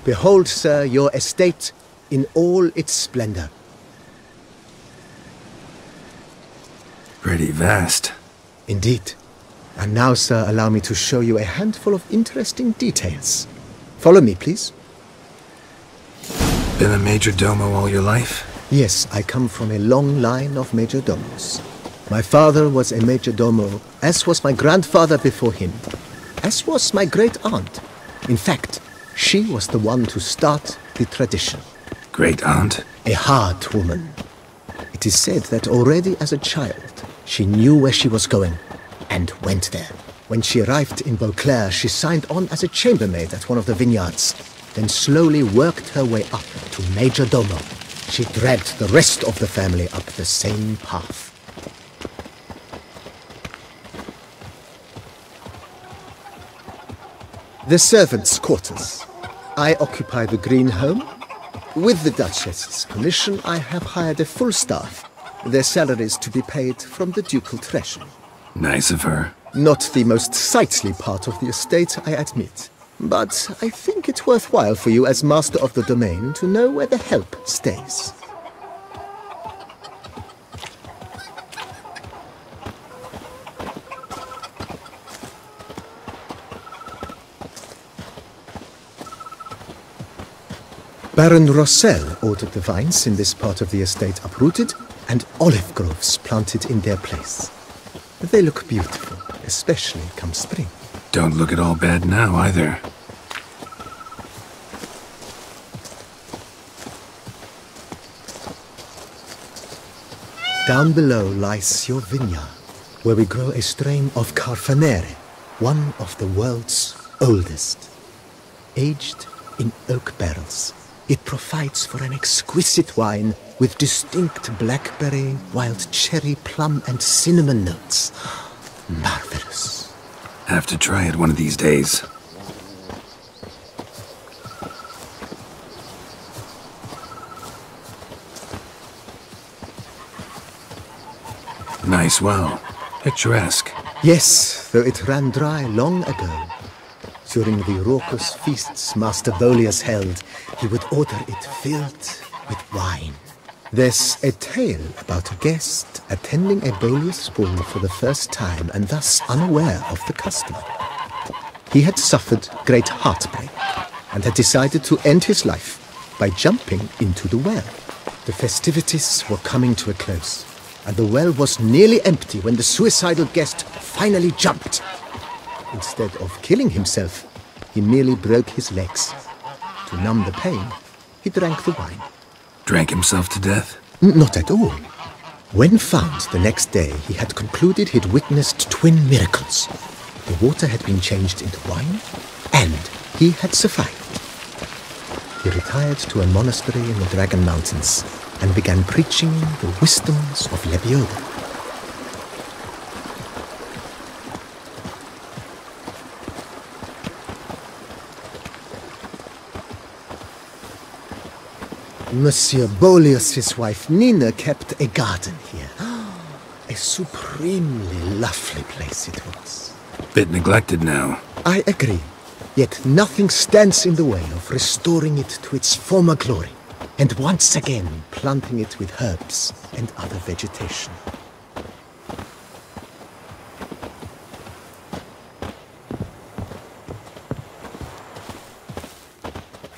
Behold, sir, your estate in all its splendor. Pretty vast. Indeed. And now, sir, allow me to show you a handful of interesting details. Follow me, please. Been a major domo all your life? Yes, I come from a long line of major domos. My father was a major domo, as was my grandfather before him, as was my great-aunt. In fact, she was the one to start the tradition. Great-aunt? A hard woman. It is said that already as a child, she knew where she was going, and went there. When she arrived in Beauclair, she signed on as a chambermaid at one of the vineyards, then slowly worked her way up to major domo. She dragged the rest of the family up the same path. The servants' quarters. I occupy the green home. With the Duchess's permission, I have hired a full staff. Their salaries to be paid from the ducal treasury. Nice of her. Not the most sightly part of the estate, I admit. But I think it worthwhile for you as master of the domain to know where the help stays. Baron Rossel ordered the vines in this part of the estate uprooted and olive groves planted in their place. They look beautiful, especially come spring. Don't look at all bad now, either. Down below lies your vineyard, where we grow a strain of Carfanere, one of the world's oldest. Aged in oak barrels, it provides for an exquisite wine with distinct blackberry, wild cherry, plum, and cinnamon notes. Marvelous. Have to try it one of these days. Nice well. Picturesque. Yes, though it ran dry long ago. During the raucous feasts Master Bolius held, he would order it filled with wine. There's a tale about a guest attending a Bolius ball for the first time and thus unaware of the custom. He had suffered great heartbreak and had decided to end his life by jumping into the well. The festivities were coming to a close, and the well was nearly empty when the suicidal guest finally jumped. Instead of killing himself, he merely broke his legs. To numb the pain, he drank the wine. Drank himself to death? Not at all. When found the next day, he had concluded he'd witnessed twin miracles. The water had been changed into wine, and he had survived. He retired to a monastery in the Dragon Mountains and began preaching the wisdoms of Lebioda. Monsieur Bolius's wife Nina kept a garden here. A supremely lovely place it was. Bit neglected now. I agree. Yet nothing stands in the way of restoring it to its former glory, and once again planting it with herbs and other vegetation.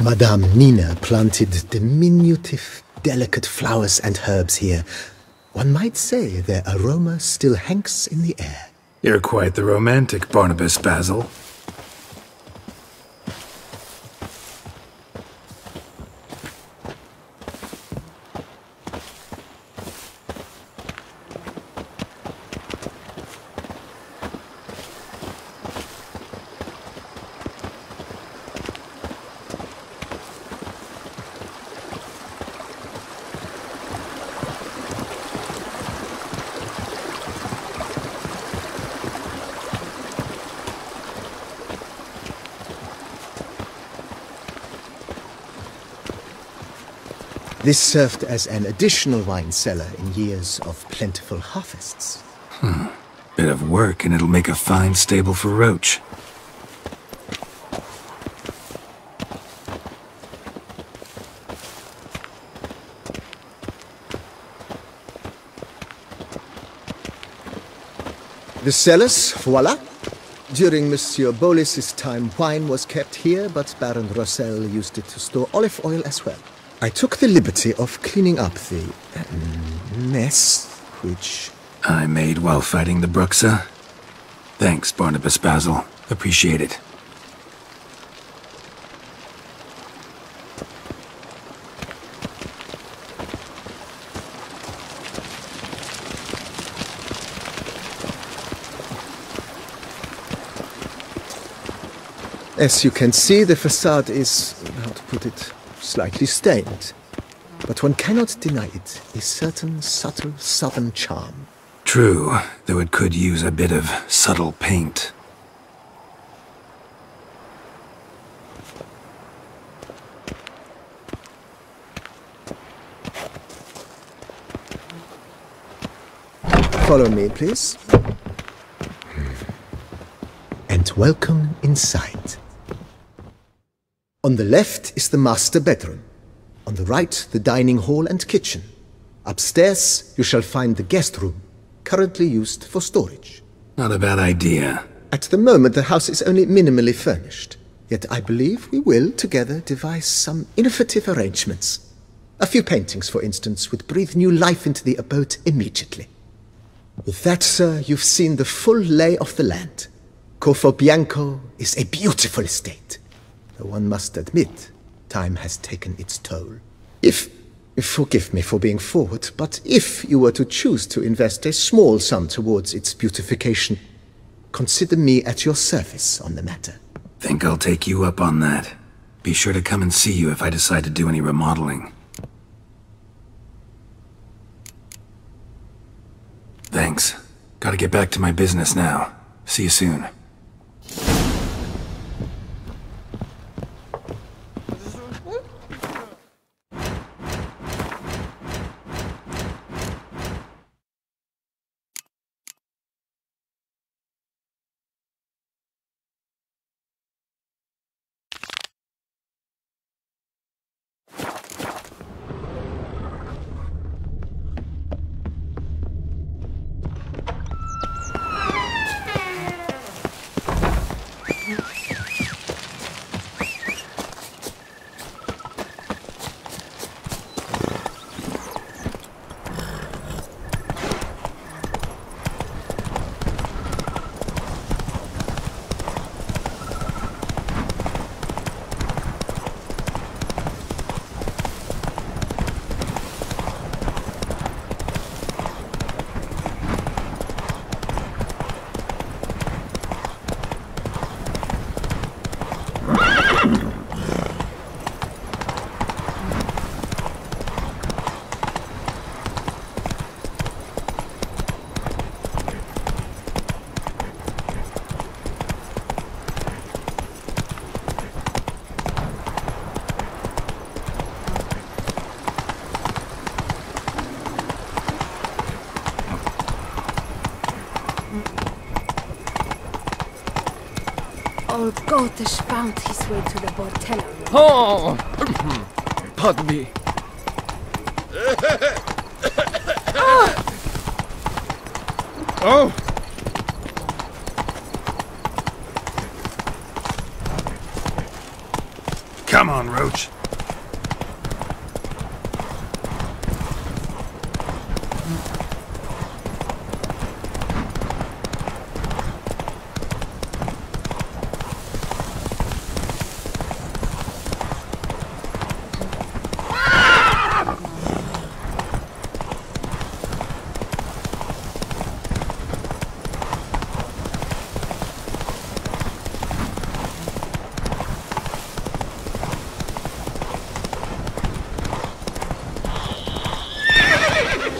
Madame Nina planted diminutive, delicate flowers and herbs here. One might say their aroma still hangs in the air. You're quite the romantic, Barnabas Basil. This served as an additional wine cellar in years of plentiful harvests. Bit of work and it'll make a fine stable for Roach. The cellars, voila. During Monsieur Bolis's time, wine was kept here, but Baron Rossel used it to store olive oil as well. I took the liberty of cleaning up the mess, which I made while fighting the Bruxa. Thanks, Barnabas Basil. Appreciate it. As you can see, the facade is, how to put it, slightly stained. But one cannot deny it, a certain subtle southern charm. True, though it could use a bit of subtle paint. Follow me, please. And welcome inside. On the left is the master bedroom. On the right, the dining hall and kitchen. Upstairs, you shall find the guest room, currently used for storage. Not a bad idea. At the moment, the house is only minimally furnished. Yet I believe we will, together, devise some innovative arrangements. A few paintings, for instance, would breathe new life into the abode immediately. With that, sir, you've seen the full lay of the land. Corfo Bianco is a beautiful estate. Though one must admit, time has taken its toll. Forgive me for being forward, but if you were to choose to invest a small sum towards its beautification, consider me at your service on the matter. Think I'll take you up on that. Be sure to come and see you if I decide to do any remodeling. Thanks. Gotta get back to my business now. See you soon. Old Gotish found his way to the Bortella room. Oh! Pardon me. Oh! Come on, Roach.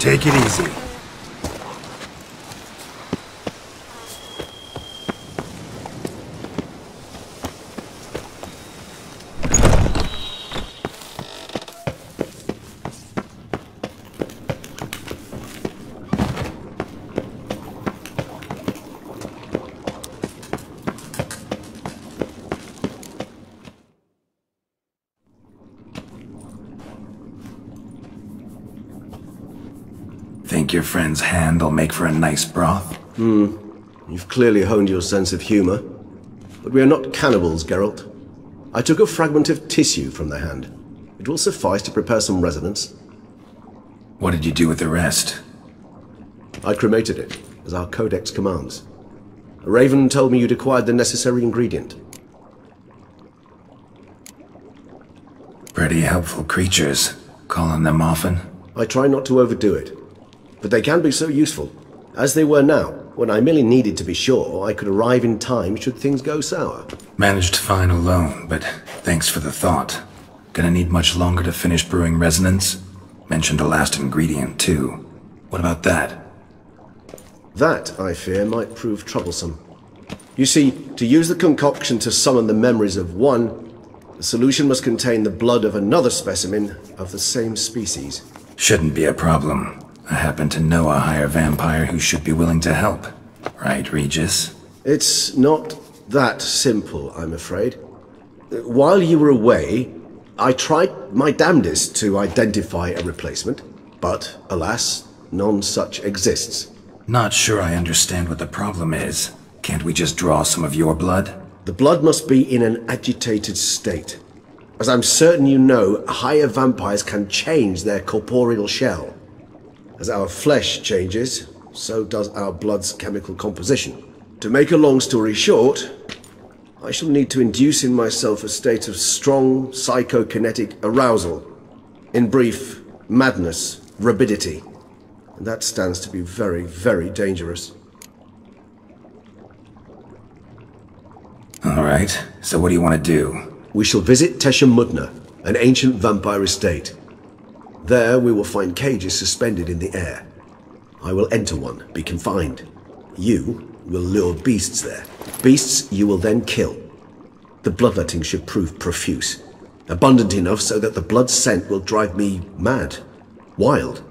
Take it easy. Think your friend's hand will make for a nice broth? You've clearly honed your sense of humor. But we are not cannibals, Geralt. I took a fragment of tissue from the hand. It will suffice to prepare some resonance. What did you do with the rest? I cremated it, as our codex commands. A raven told me you'd acquired the necessary ingredient. Pretty helpful creatures. Calling them often? I try not to overdo it, but they can be so useful, as they were now, when I merely needed to be sure I could arrive in time should things go sour. Managed fine alone, but thanks for the thought. Gonna need much longer to finish brewing resonance? Mentioned a last ingredient, too. What about that? That, I fear, might prove troublesome. You see, to use the concoction to summon the memories of one, the solution must contain the blood of another specimen of the same species. Shouldn't be a problem. I happen to know a higher vampire who should be willing to help. Right, Regis? It's not that simple, I'm afraid. While you were away, I tried my damnedest to identify a replacement, but, alas, none such exists. Not sure I understand what the problem is. Can't we just draw some of your blood? The blood must be in an agitated state. As I'm certain you know, higher vampires can change their corporeal shell. As our flesh changes, so does our blood's chemical composition. To make a long story short, I shall need to induce in myself a state of strong psychokinetic arousal. In brief, madness, rabidity. And that stands to be very, very dangerous. Alright, so what do you want to do? We shall visit Teshamudna, an ancient vampire estate. There we will find cages suspended in the air. I will enter one, be confined. You will lure beasts there. Beasts you will then kill. The bloodletting should prove profuse. Abundant enough so that the blood scent will drive me mad. Wild.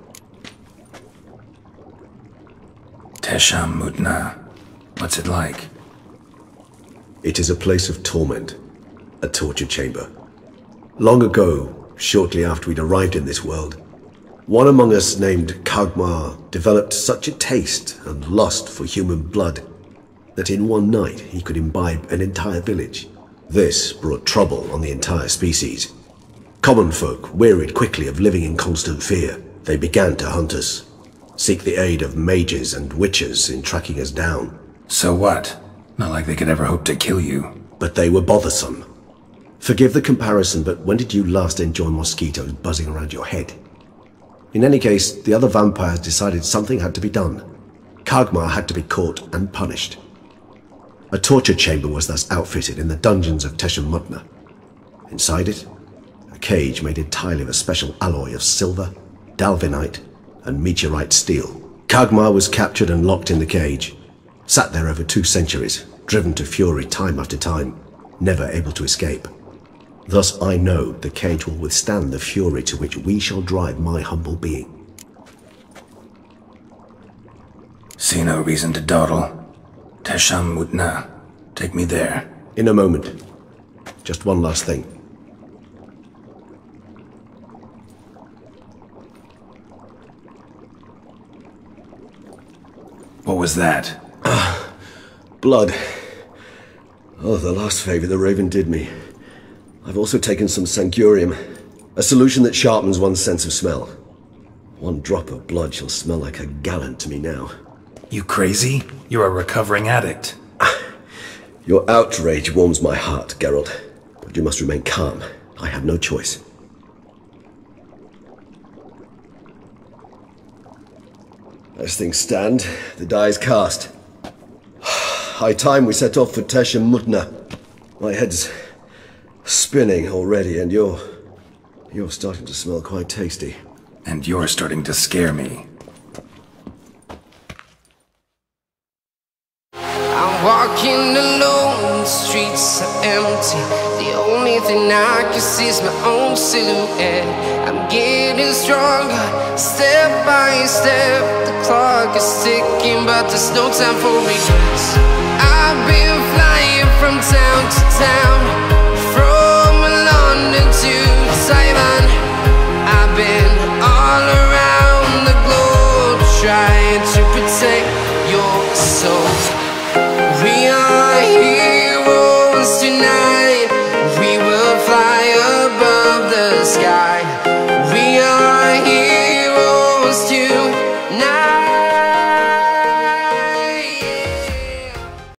Teshamudna. What's it like? It is a place of torment. A torture chamber. Long ago, shortly after we'd arrived in this world, one among us named Kagmar developed such a taste and lust for human blood that in one night he could imbibe an entire village. This brought trouble on the entire species. Common folk wearied quickly of living in constant fear. They began to hunt us, seek the aid of mages and witches in tracking us down. So what? Not like they could ever hope to kill you. But they were bothersome. Forgive the comparison, but when did you last enjoy mosquitoes buzzing around your head? In any case, the other vampires decided something had to be done. Kagmar had to be caught and punished. A torture chamber was thus outfitted in the dungeons of Teshamudna. Inside it, a cage made entirely of a special alloy of silver, dalvinite, and meteorite steel. Kagmar was captured and locked in the cage. Sat there over 2 centuries, driven to fury time after time, never able to escape. Thus I know the cage will withstand the fury to which we shall drive my humble being. See no reason to dawdle. Teshamudna. Take me there. In a moment. Just one last thing. What was that? Blood. Oh, the last favor the Raven did me. I've also taken some sangurium, a solution that sharpens one's sense of smell. One drop of blood shall smell like a gallon to me now. You crazy? You're a recovering addict. Your outrage warms my heart, Geralt. But you must remain calm. I have no choice. As things stand, the die is cast. High time we set off for Teshamudna. My head's spinning already, and you're starting to smell quite tasty. And you're starting to scare me. I'm walking alone, the streets are empty. The only thing I can see is my own silhouette. I'm getting stronger, step by step. The clock is ticking, but there's no time for regrets.